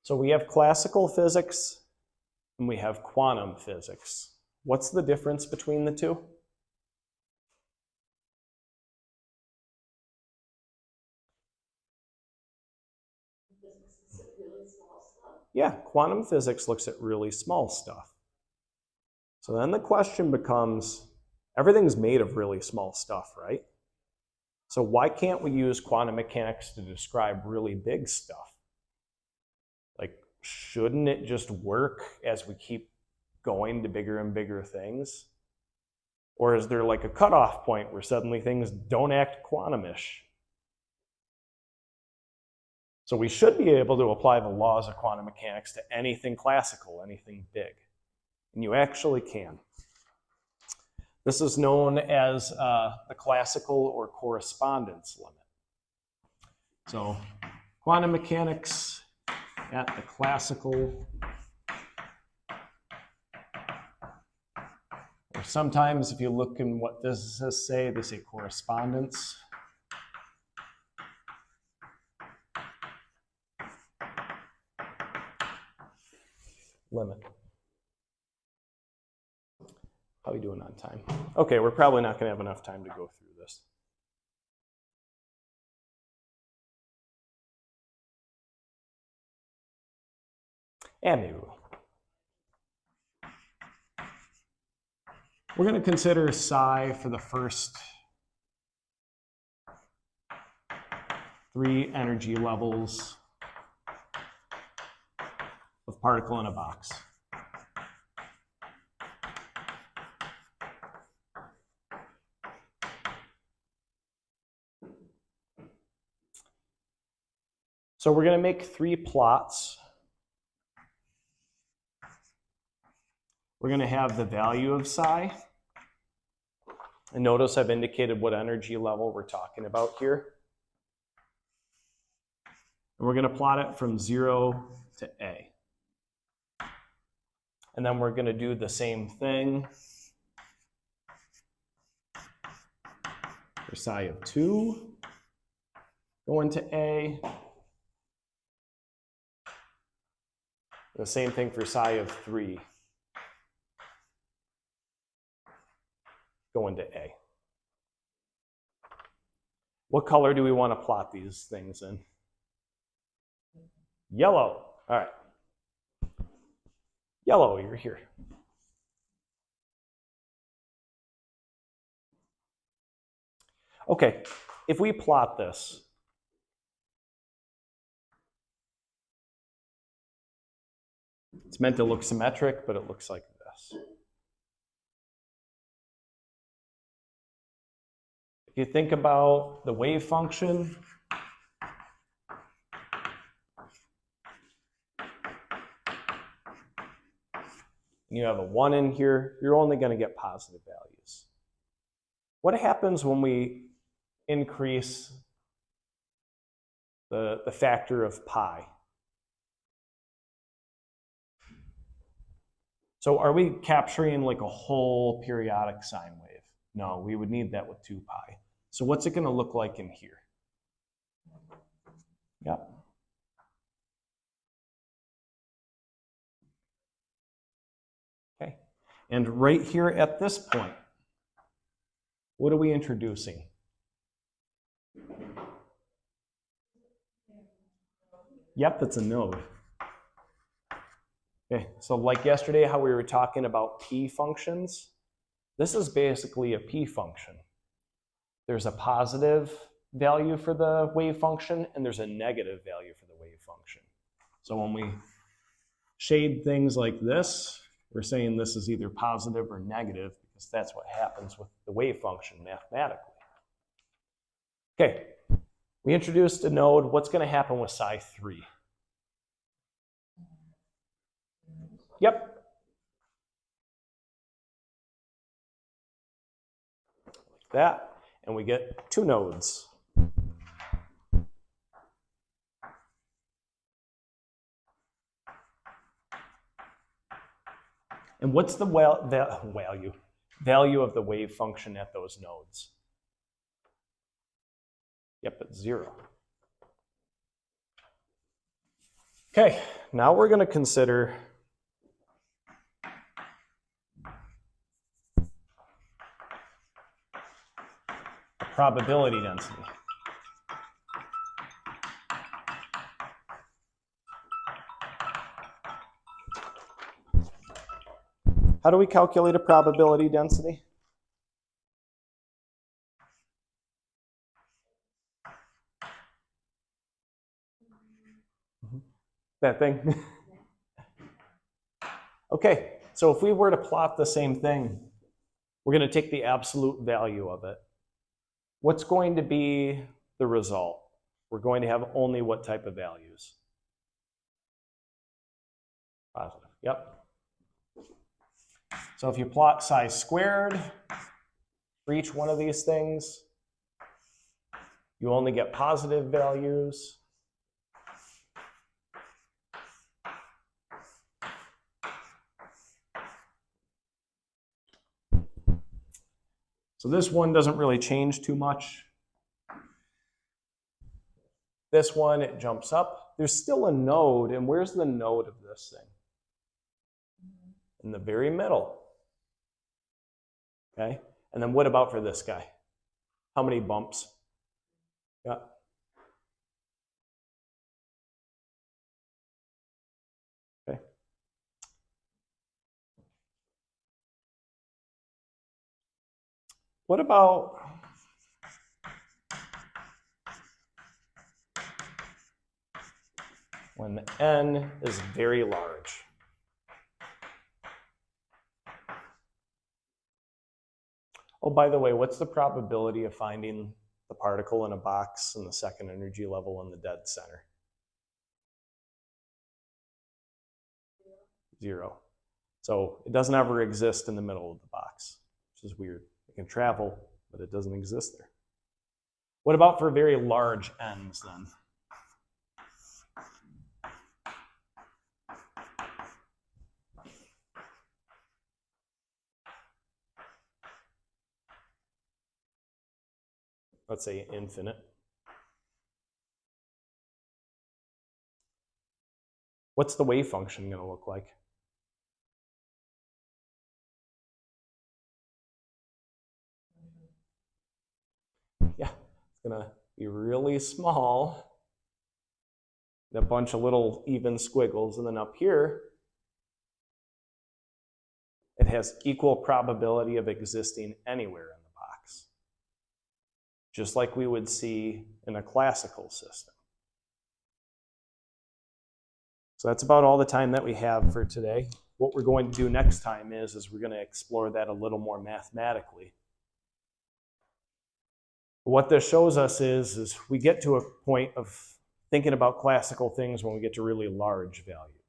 So we have classical physics and we have quantum physics. What's the difference between the two? Yeah, quantum physics looks at really small stuff. So then the question becomes, everything's made of really small stuff, right? So why can't we use quantum mechanics to describe really big stuff? Like, shouldn't it just work as we keep going to bigger and bigger things? Or is there like a cutoff point where suddenly things don't act quantum-ish? So we should be able to apply the laws of quantum mechanics to anything classical, anything big. And you actually can. This is known as the classical or correspondence limit. So quantum mechanics at the classical, or sometimes if you look in what physicists say, they say correspondence. Limit. How are we doing on time? Okay, we're probably not going to have enough time to go through this. And maybe we will. We're going to consider psi for the first 3 energy levels of particle in a box. So we're going to make 3 plots. We're going to have the value of psi. And notice I've indicated what energy level we're talking about here. And we're going to plot it from 0 to A. And then we're going to do the same thing for psi of 2 going to A. The same thing for psi of 3 going to A. What color do we want to plot these things in? Yellow. All right. Yellow, you're here. Okay, if we plot this, it's meant to look symmetric, but it looks like this. If you think about the wave function, and you have a 1 in here, you're only going to get positive values. What happens when we increase the factor of pi? So are we capturing like a whole periodic sine wave? No, we would need that with 2 pi. So what's it going to look like in here? Yeah. Okay. And right here at this point, what are we introducing? Yep, that's a node. Okay, so like yesterday, how we were talking about p functions, this is basically a p function. There's a positive value for the wave function, and there's a negative value for the wave function. So when we shade things like this, we're saying this is either positive or negative, because that's what happens with the wave function mathematically. Okay, we introduced a node. What's going to happen with psi 3? Yep. Like that. And we get 2 nodes. And what's the value of the wave function at those nodes? Yep, it's 0. Okay, now we're going to consider probability density. How do we calculate a probability density? That thing? Okay, so if we were to plot the same thing, we're going to take the absolute value of it. What's going to be the result? We're going to have only what type of values? Positive, yep. So if you plot psi squared for each one of these things, you only get positive values. So this one doesn't really change too much. This one, it jumps up. There's still a node, and where's the node of this thing? In the very middle. Okay, and then what about for this guy? How many bumps? Yeah. Okay. What about when n is very large? Oh, by the way, what's the probability of finding the particle in a box in the second energy level in the dead center? 0. So it doesn't ever exist in the middle of the box, which is weird. It can travel, but it doesn't exist there. What about for very large n's then? Let's say infinite. What's the wave function going to look like? Yeah, it's going to be really small, a bunch of little even squiggles, and then up here, it has equal probability of existing anywhere in the box, just like we would see in a classical system. So that's about all the time that we have for today. What we're going to do next time is we're going to explore that a little more mathematically. What this shows us is we get to a point of thinking about classical things when we get to really large values.